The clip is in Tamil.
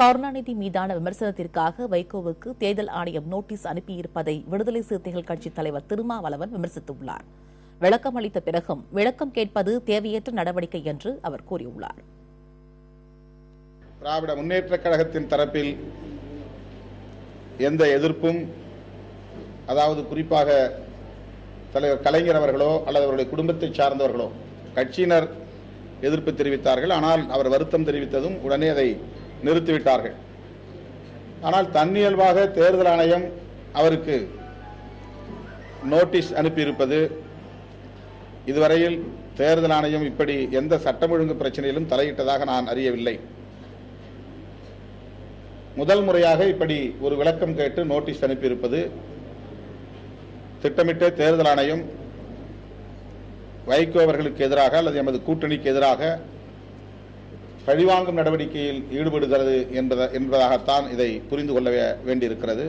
கருணாநிதி மீதான விமர்சனத்திற்காக வைகோவுக்கு தேர்தல் ஆணையம் நோட்டீஸ் அனுப்பியிருப்பதை விடுதலை சிறுத்தைகள் கட்சித் தலைவர் திருமாவளவன் விமர்சித்துள்ளார். விளக்கம் அளித்த பிறகும் விளக்கம் கேட்பது தேவையற்ற நடவடிக்கை என்று அவர் கூறியுள்ளார். திராவிட முன்னேற்றக் கழகத்தின் தரப்பில் எந்த எதிர்ப்பும், அதாவது குறிப்பாக தலைவர் கலைஞர் அவர்களோ அல்லது அவருடைய குடும்பத்தை சார்ந்தவர்களோ, கட்சியினர் எதிர்ப்பு தெரிவித்தார்கள். ஆனால் அவர் வருத்தம் தெரிவித்ததும் உடனே அதை நிறுத்திவிட்டார்கள். ஆனால் தன்னியல்பாக தேர்தல் ஆணையம் அவருக்கு நோட்டீஸ் அனுப்பியிருப்பது, இதுவரையில் தேர்தல் ஆணையம் இப்படி எந்த சட்டம் ஒழுங்கு பிரச்சனையிலும் தலையிட்டதாக நான் அறியவில்லை. முதல் முறையாக இப்படி ஒரு விளக்கம் கேட்டு நோட்டீஸ் அனுப்பியிருப்பது, திட்டமிட்ட தேர்தல் ஆணையம் வைகோ அவர்களுக்கு எதிராக அல்லது எமது கூட்டணிக்கு எதிராக பழிவாங்கும் நடவடிக்கையில் ஈடுபடுகிறது என்பதாகத்தான் இதை புரிந்து கொள்ள வேண்டியிருக்கிறது.